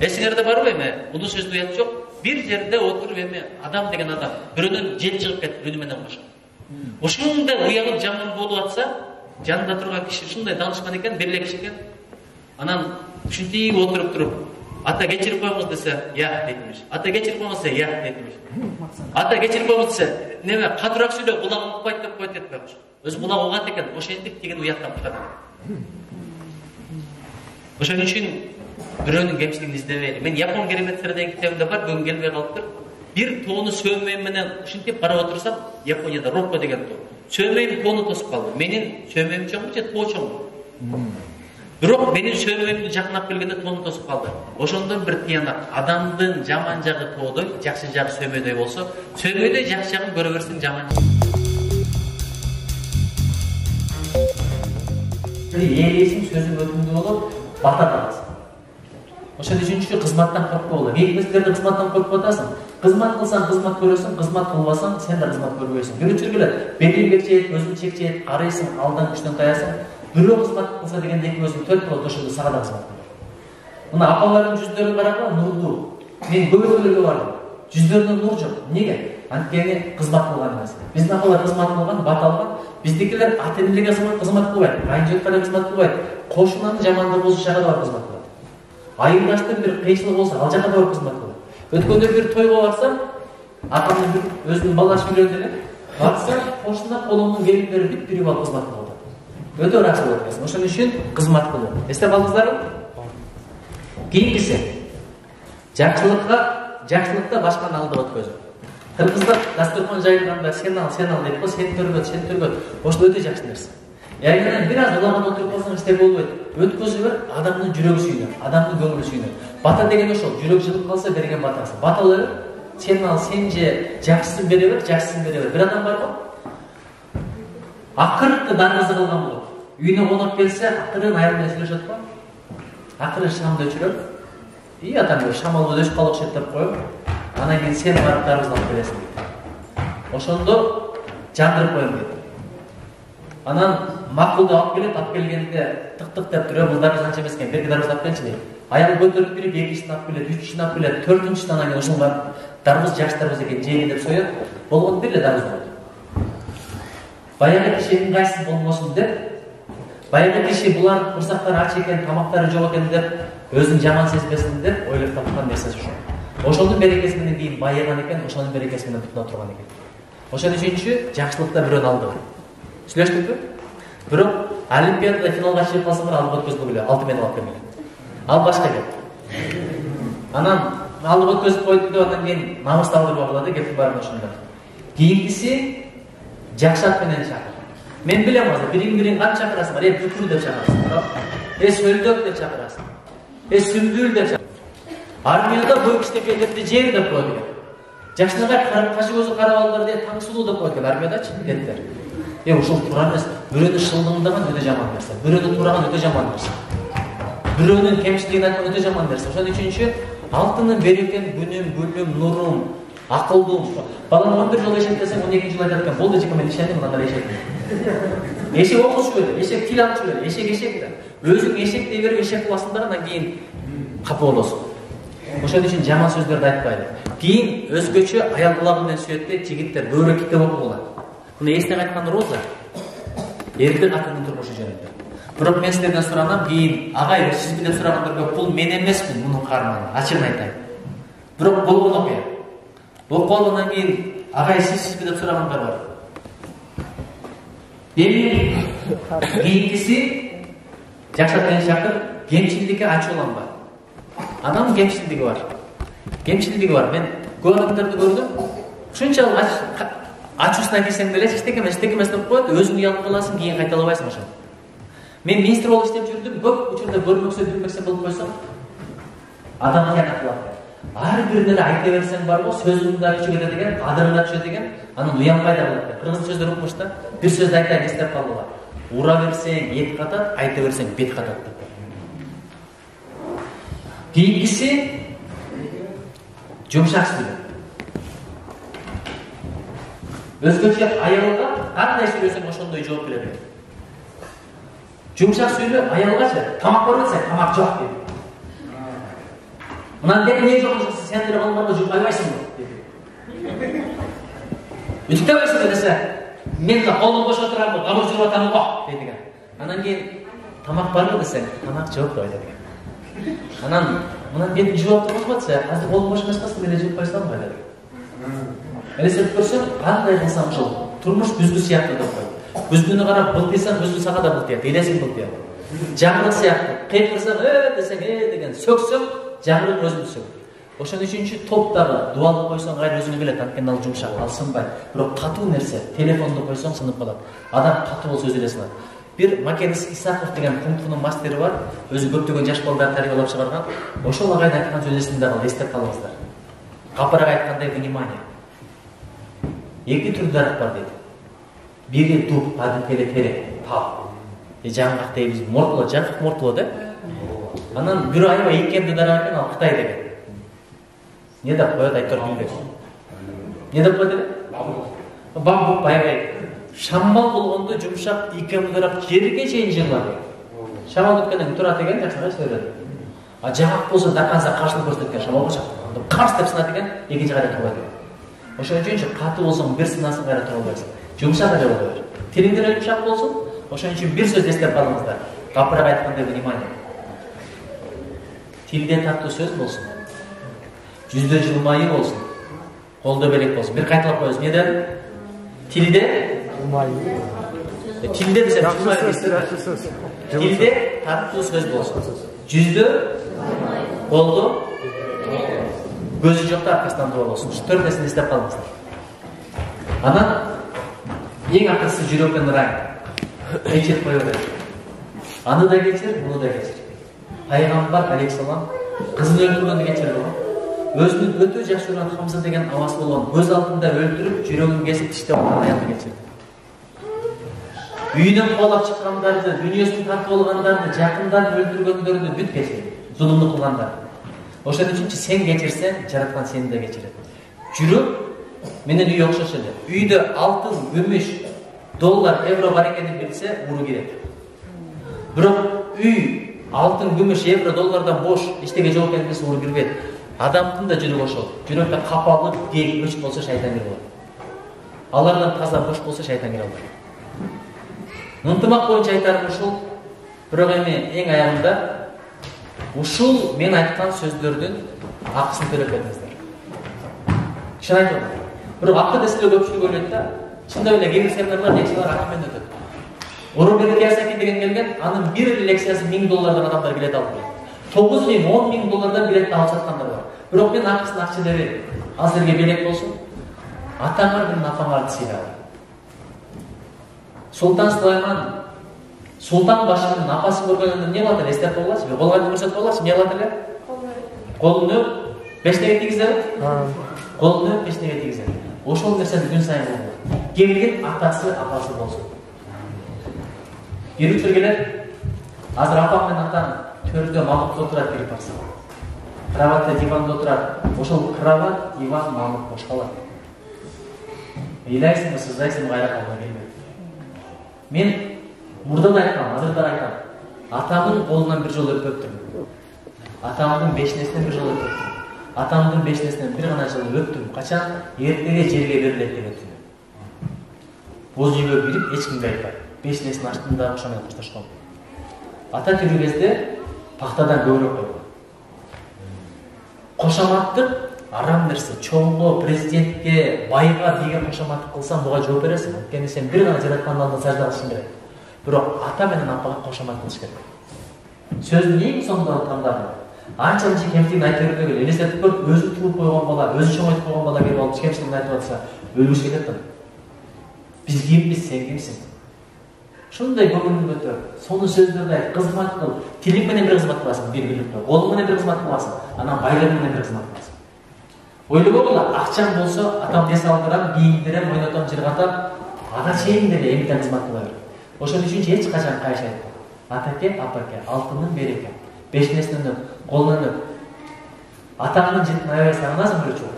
Эсиңерде барбы эми? Бул сөздү уят жок. Бир жерде отуруп эми адам деген адам бирөөнөн жел чыгып кетти үнү менен кошо. Ушундай уягып жаман болуп атса, жанында турган киши ушундай данышкан экен, бир эле киши экен. Анан ушинтип отуруп туруп, ата кечирип коюңуз десе, я дейтимиш. Ата кечирип коюңуз десе, я дейтимиш. Ата кечирип коюңуз десе, неме катыраак сүйлөп, кулагым укпайт деп койт деп койгуш. Өзү кулак угат экен, ошентип деген уяттан кутат. Ошон үчүн бирөөнүн кемчилигин издебейли. Мен Япон кереметтери деген китебимде бар, бүгүн келбей калыптыр. Бир тоону сөмөйүм менен ушинтип карап отурсам, Японияда Рокко деген тоо. Сөмөйүм тоону тосуп калды. Менин сөмөйүм чоңбу же тоо чоңбу? Бирок менин сөмөйүмдү жакынап келгенде тоону тосуп калды. Ошондон бир тыянак. Адамдын жаман жагы тоодой, жакшы жагы сөмөйдөй болсо, сөмөйдөй жакшы жагын көрө берсең жаман. Элесиң сөзүң өтүмдүү болуп, бата табасың. Ошон үчүнчү кызматтан коркпогула. Мекместерде кызматтан коркуп атасың. Кызмат кылсаң кызмат көрөсүң, кызмат кылбасаң сен да кызмат көрбөйсүң. Бирөөчү келет, бетиң чекчейт, өзүң чекчейт, карыйсың, алдан күчтөн таясың. Бирөө кызмат кылса дегенде эки өзүң төрт болот, ошондо сага да кызмат көрөсүң. Мына апалардын жүздөрүн карагыла, нурдуу. Мен көбөкөлөргө бардым. Жүздөрүндө нур жок. Неге? анткени кызмат кылган эмес. Биздин апалар кызмат кылган, бат алган. Биздикилер ата-энелерге кызмат кылбайт, кайынжуртка да кызмат кылбайт. Кошунанын жамандыгы болсо жака да барып кызмат кылат. Айылдаштын бир кыйынчылыгы болсо ал жака да барып кызмат кылат. Өткөндө бир тойго барсам, атамдын өзүнүн баласы үйлөндү эле. Барса, кошуна колумдун келиндери бүт барып кызмат кылат. Өтө ырахат болот экен. Ошон үчүн кызмат кылуу. Эстеп алдыңыздарбы? Кийинкиси жакшылыкта башканы алдап өткөзүү. Кыргыздар дастуркан жайылганда сен ал дейт го, сен төргөт. Ошол өтө жакшы нерсе. Ягынан бир аз улаган отуруп калсаң эстеп болбойт. Өткөзүү бер адамдын жүрөгү сүйнөт, адамдын көңүлү сүйнөт. Бата деген ошол, жүрөк жылып калса берген батасы. Баталар сен ал, сен же жакшысын бере бер. Бир адам бар го. Акыркы даргызы кылган болот. Үйүнө конок келсе, акырын айрылмай сүйлөшөт го. Акырын шамды өчүрөт. Атам шамал өчүп калып окшойт деп коюп, анан кийин сен барып даргызып алып келесиң дейт. Ошондо жандырып коем дейт. Анан макулду алып келгенде тык деп туруп, бул даргыз анча эмес экен, берки даргыз алып келчи дейт. Аягы көтөрүп кирип, 2-чисин алып келет, 3-чисин алып келет, 4-чисин анан кийин ушунга даргыз жакшы даргыз экен, жейин деп соёт. Болгондо бир эле даргыз болот. Баягы кишинин кайсы болбосун деп, баягы киши булар курсактары ач экен, тамактары жок экен деп, өзүн жаман сезбесин деп ойлоп тапкан нерсеси ошол. Ошонун берекеси менен кийин байыган экен, ошонун берекеси менен тутуна турган экен. Ошон үчүнчү жакшылыкта бирөөнү алдыбы. Сүйлөштүкпү? Бирок олимпиадада финалга чыгып калсаңар алып өткөзүп келе, алтын медаль алып келмеген. Ал башка кеп. Анан алып өткөзүп койду деп андан кийин намыс алдырып алды, кеп барын ошондо. Кийинкиси жакшат менен чакыр. Мен билем азыр бириң кантип чакырасың? Бүкүл деп чакырасың. Сөлдөк деп чакырасың. Сүмбүл деп чакырасың. Армияда бой кичинекейлерди жер деп коет экен. Жакшыларга кашы көзү карап алдыр деп таң сулуу деп коет экен армиядачы кеттер. Ушул туура эмес. Бирөөнү шылдыңдаган өтө жаман нерсе. Бирөөнү тураган өтө жаман нерсе. Бирөөнүн кемчилигин айткан өтө жаман нерсе. Ошон үчүнчү алтынын берекем, күнүм, гүлүм, нурум, акылдуу. Балам 11 жыл эшектесең 12 жыл айтат экен. Болду жеке мен ишендим, мындай эшектим. Эшек окушу керек, эшек тил алышы керек, эшек да. Өзүң эшек дей берип эшек кыласың да андан кийин капа болосуң. Ошон үчүн жаман сөздөрдү айтпайлы. Кийин өзгөчө аял кулагы менен сүйөттөй жигиттер бөөрө китеп окугула. Муну эстеп айткан Роза эрдик атынын турмушу жөнүндө. Бирок мен сиздерден суранам, кийин агай сиз билеп сурагандар көп, бул мен эмесмин мунун каарманы, ачыгын айтайын. Бирок болгон окуя. Окуп алгандан кийин агай сиз билеп сурагандар бар. Кийинкиси жакшат менен чакыр, кемчилдикке ачууланба. Адамдын кемчилдиги бар. Мен көп адамдарды көрдүм. Ушунчалык ачуусуна кирсең деле эчтеке эмес деп коет, өзүң уялып каласың, кийин кайталабайсың ошону. Мен министр болуп иштеп жүрдүм, көп учурда көрмөксө билмексе болуп койсом, адам кыянат кылат. Ар бир деле айта берсең бар го, сөзүң да күчү кетет экен, кадырың да түшөт экен, анан уянбай да калат. Кыргыз сөздөр укмуш да, бир сөздү айтайын эстеп калдыла. Ура берсең эт катат, айта берсең бет катат деп. Кийинкиси жумшак сүйлөп. Өзгөчө аялга кандай сүйлөсөң ошондой жооп берет. Жумшак сүйлөп аялгачы тамак бар десе тамак жок дейт. Мындан бери эмне жок десе сен деле балдарга жуп айбайсыңбы дейт. Үтүктөбөйсүң десе мен да колум бош отурамбы, кабыр жүрүп атамын го дейт экен. Анан кийин тамак барбы десең тамак жок деп айтат экен. Анан мындан бетин жууп тургузуп атса, азыр колум бош эмес калса мен жууп койсом го дейт. Элестетип көрсөң, кандай кылсам ушул турмуш бүзгү сыяктуу деп кой. Бүзгүнү карап былтыйсаң, бүзгү сага да былтыят, элесиң былтыят. Жагырык сыяктуу, кыйкырсаң, десең, деген сөксөң, жагырык өзүн сөк. Ошон үчүнчү топтагы дуалып койсоң, гайры өзүңө келет, анткени ал жумшак, ал сынбайт. Бирок катуу нерсе, телефонду койсоң сынып калат. Адам катуу болсо өзү эле сынат. Бир Макенис Исаков деген кунг-фунун мастери бар, өзү көптөгөн жаш балдарды тарбиялап чыгарган. Ошол агайдын айткан сөзү эсимде калды, эстеп калыңыздар. Капырак айткандай внимание. Эки түр дарак бар дейт. Бири дуб, падыкеле терек, тал. Жаңгак дейбиз, мортуло, жаңгак мортуло да. Анан бирөө аябай икемдүү дарак экен, ал Кытай деген. Не деп коет айтор билбейм. Не деп коет эле? Бамбук аябай. Шамал болгондо жумшак икемдүү дарак жерге чейин жырлады. Шамал өткөндөн турат экен, жакшыраак сөйлөдү. Жаңгак болсо даканса каршылык көрсөткөн шамал болчу. Карш деп сынат экен, экинчи кайда турбайт экен. Ошон үчүн катуу болсоң бир сынасын кайра тура албайсың. Жумшак эле боло бер. Тилиңдер жумшак болсун. Ошон үчүн бир сөз эстеп калыңыздар. Капырак айтканда внимание. Тилде таттуу сөз болсун. Жүздө жылмайы болсун. Колдо белек болсун. Бир кайталап коебуз. Не дедим? Тилде жылмайы. Тилде десем жылмайы. Тилде таттуу сөз болсун. Жүздө колдо көзү жокта аркасынан доо болсун. Ушу төрт нерсени эстеп калыңыздар. Анан эң акыркысы жүрөктөн ырайын. Кечирип кое берет. Аны да кечир, муну да кечир. Пайгамбар алейхиссалам кызын өлтүргөндү кечирди. Өзүнүн өтө жакшы көргөн Хамза деген абасы болгон көз алдында өлтүрүп, жүрөгүн кесип тиштеп алган аялды кечирди. Үйүнөн куалап чыккандарды, дүйнөсүн тартып алгандарды, жакындарын өлтүргөндөрдү бүт кечирди. Зулумду кылгандарды. Ошон үчүн сен кечирсең, жараткан сени да кечирет. Жүрөк менен үй окшош эле. Үйдө алтын, күмүш, доллар, евро бар экенин билсе, уру кирет. Бирок үй алтын, күмүш, евро, доллардан бош, эчтеке жок экенин билсе, уру кирбейт. Адамдын да жүрөгү ошол. Жүрөктө капалып, кек, өч болсо шайтан кирип алат. Алардан таза бош болсо шайтан кире албайт. Ынтымак боюнча айтарым ушул. Бирок эми эң аягында ушул мен айткан сөздөрдүн акысын төлөп кетиңиздер. Чын айтам. Бирок акы десе эле көпчүлүк ойлойт да. Чындап эле кээ бир семинарлар, лекциялар акы менен өтөт. Орунбек Киясаки деген келген, анын бир эле лекциясы $1000 адамдар билет алып келет. 9.000, $10.000 билетти алып саткандар бар. Бирок мен акысын акча берем. Азырге белек болсун. Атаңар менен апаңарды сыйлайын. Султан Сулайман Султан башынын апасын көргөндө эмне кылат эле? Эстеп коелачы. Колгонду көрсөтүп коелачы. Эмне кылат эле? Колуну пештеге тийгизет. Колуну пештеге тийгизет. Ошол нерсени күн сайын кылат. Келген атасы, апасы болсун. Йөрүчүр келет. Азыр апам менен атам төрдө мамыкта отурат кирип барса. Кроватта, диванда отурат. Ошол кроват, диван, мамык бош калат. Ыйлайсыңбы, сыздайсыңбы, кайра калбай келбейт. Мен мурдан айткам, азыр да айтам. Атамдын колунан бир жолу өпөптүм. Атамдын бешнесинен бир жолу өпөптүм. Атамдын бешнесинен бир гана жолу өптүм. Качан? Эртеге жерге берилет деген түнү. Боз үйгө кирип эч кимге айтпайт. Бешнесин ачтым да ошо менен коштошком. Ата тирүү кезде пахтадан көбүрөөк койгон. Кошоматтык арам нерсе. Чоңго, президентке, байга деген кошоматтык кылсаң, буга жооп бересиң. Анткени сен бир гана жараткандын алдында сажда кылышың керек. Бирок ата менен апага кошомат кылыш керек. Сөздүн эң соңунда тандадым. Анча-мынча кемчилигин айтып бербегил. Элестетип көрүп, өзү туулуп койгон бала, өзү чоңойтуп койгон бала келип алып кемчилигин айтып атса, өлгүсү келет да. Биз кимбиз, сен кимсиң? Ушундай көңүлүн көтөр. Сону сөздөрдү айт, кызмат кыл. Тилиң менен бир кызмат кыласың, бир билип. Колуң менен бир кызмат кыласың, анан байлык менен бир кызмат кыласың. Ойлогола, акчаң болсо, атам дес алдырам, кийиндирем, ойнотом, жыргатам, ага чейин деле эмне кызмат кыла бер. Ошон үчүн эч качан кайшайтпа. Атаке, апаке, алтынын береке. Бешнесинен өп, колунан өп. Атаңдын жетін аябай сагынасың бир жолу.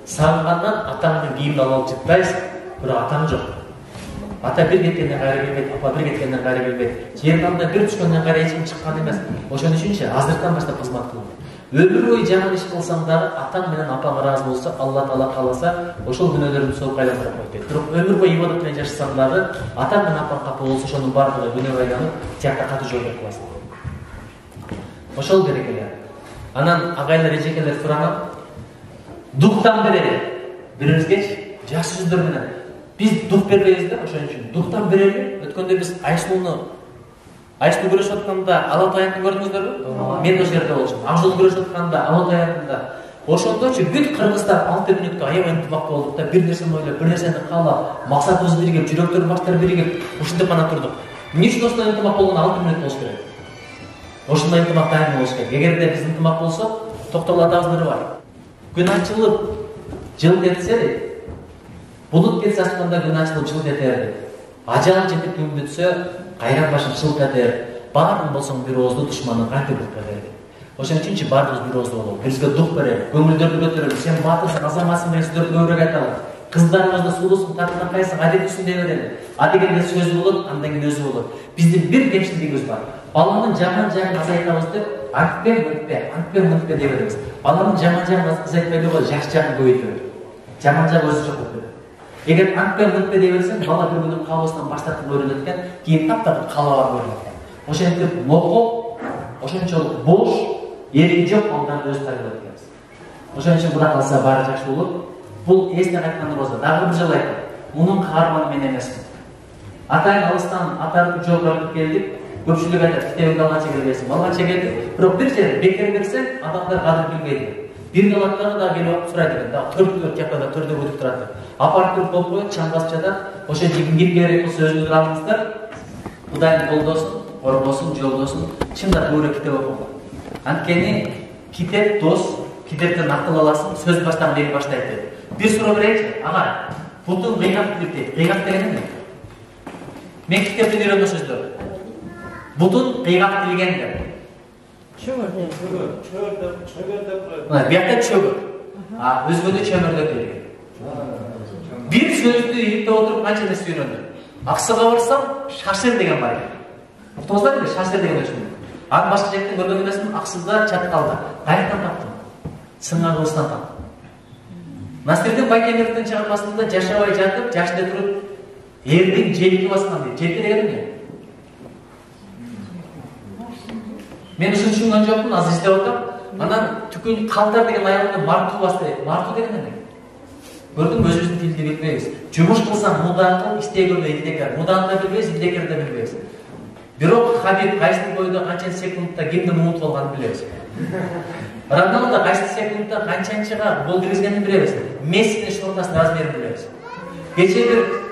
Сагынгандан атаңдын кийимин алып жыттайсың, бирок атаң жок. Ата бир кеткенден кайра келбейт, апа бир кеткенден кайра келбейт. Жердин алдына бир түшкөндөн кайра эч ким чыккан эмес. Ошон үчүн азыртан баштап кызмат кыл. Өмүр бою жаман иш кылсаң дагы атаң менен апаң ыраазы болсо, Алла Таала кааласа, ошол күнөөлөрдү сооп айландырып коет дейт. Бирок өмүр бою ибадат менен жашасаң дагы атаң менен апаң капа болсо, ошонун баардыгы күнөө айланып, тиякта катуу жооп кыласың. Ошол керек эле. Анан агайлар, эжекелер суранат. Дуктан берели. Бирибизгечи жакшы сөздөр менен. Биз дук бербейбиз да, ошон үчүн дуктан берели. Өткөндө биз Айсулу көрүшүп атканда Алатай аянтты көрдүңүздөрбү? Мен ошол жерде болчумун. Акжол көрүшүп атканда Алатай аянтында. Ошондочу бүт кыргыздар 6 мүнөткө аябай ынтымак болдук да, бир нерсени ойлоп, бир нерсени каалап, максатыбыз биригип, жүрөктөр баштар биригип, ушинтип гана турдук. Эмне үчүн осундай ынтымак болгон 6 мүнөт болуш керек? Ошондой ынтымак дайым болуш керек. Эгерде биз ынтымак болсок, токтогул атабыз бири бар. Күн ачылып, жыл кетсе, булут кетсе аспанда күн ачылып жыл кетер. Ажал жетип күн бүтсө, кайран башын чылт этер. Баарын болсоң бир ооздуу душманын кантип бүткөдөр. Ошон үчүн баардыгыбыз бир ооздуу бололу. Бизге дук берели, көңүлдөрдү көтөрөлү. Сен батырсың, азаматсың деген сөздөрдү көбүрөөк айталы. Кыздарыбызды сулуусуң, татынакайсың, адетисиң деп берели. Адегенде сөз болот, андан кийин өзү болот. Биздин бир кемчилигибиз бар. Баланын жаман жагын азайтабыз деп антпен мынтпен дей береміз. Баланың жаман жағын қыз айтпайды ғой, жақсы жағын көбейте бер. Жаман жағы өзі жоқ болып кетеді. Егер антпен мынтпен дей берсең, бала бір күні қаласынан баштап көрінеді екен, кейін таптап қалаға көрінеді екен. Ошентип моқол, ошончолук бош, ереги жоқ балдарды өз тarbiyалап келебиз. Ошон үчүн Кудай калса баары жакшы болот. Бул эстен айткан болсо, дагы бир жолу айттым. Мунун каарманы мен эмесмин. Атайын алыстан атарып жолдордуп келдик. Көпчүлүк айтат, китебиңди алганча келбейсиң. Алганча келдик. Бирок бир жерде бекер берсең, адамдар кадыр билбейди. Бир калаттары да келип сурайт экен. Дагы төрттөр жаккада төрдө өтүп турат. Апарып туруп болуп коет, чаң басып жатат. Ошо кимге керек болсо өзүңүздөр алыңыздар. Кудайдын колдосун, орбосун, жолдосун. Чындап көбүрөөк китеп окуңдар. Анткени китеп дос, китептен акыл аласың, сөз баштан бери баштайт дейт. Бир суроо берейинчи, ага. Бутун кыйгап дейт. Кыйгап деген эмне? Мен китептен үйрөнгөн сөздөр. Бутун кыйгап келгендер. Çömür. Мына биякта чөгөр. Өзгөдө чөмүрдө келген. Бир сөздү ийиптеп отуруп канча нерсе үйрөндүм. Аксыга барсам, шашыр деген бар экен. Уктуңуздар беле, шашыр деген өчүн. Аны башка жактан көргөн эмесмин, Аксыда чаткалда. Кайрадан таптым. Сыңар кылыстан таптым. Насирдин Байтемировдун чыгармасында жашабай жатып, жашында туруп, элдин желки баскан дейт. Желки деген эмне? Мен ушун түшүнгөн жокмун, азыр издеп атам. Анан түкүн калдар деген аялды марту басты. Марту деген эмне? Көрдүм, өзүбүздүн тилди билбейбиз. Жумуш кылсаң мудаң, истей көрбөй илдекер. Мудаң да билбейбиз, илдекер да билбейбиз. Бирок Хабиб кайсы бойдо канча секундта кимди унутуп алганын билебиз. Роналдо кайсы секундта канчанчыга гол киргизгенин билебиз. Мессинин шортасынын размерин билебиз. Кече бир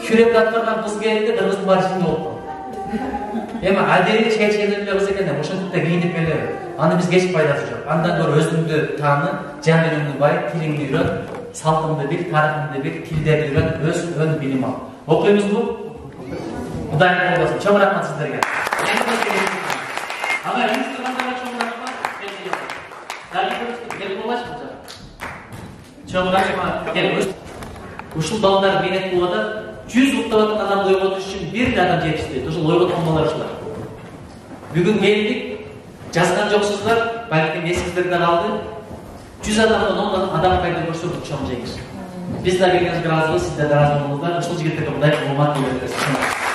күрөп аткарган кыз келди, кыргыздын баары жинди болуп калды. Эми адери чеченин эле кыз экен, ошондукта кийинип келеби. Аны биз кеч пайдасы жок. Андан көрө өзүңдү тааны, жаныңды бай, тилиңди үйрөн, салтыңды бил, тарыхыңды бил, тилдерди үйрөн, өз өн билим ал. Окуйбузбу? Кудайдын колдосун. Чоң рахмат сиздерге. Ага, инстаграмда чоң рахмат. Келип болбайсызбы? Чоң рахмат. Кел. Ушул балдар менет кылып 100 уктап аткан адамды ойготуш үчүн бир адам жетишпейт. Ошол ойготкон балдар ушулар. Бүгүн келдик, жазган жоксуздар, балким эсиңиздерде калды. 100 адамдан 10 адам кайда көрсөтүп чоң жеңиш. Биз да келгенибизге ыраазыбыз, сиздер да ыраазы болуңуздар. Ушул жигиттерге Кудай урмат берсин.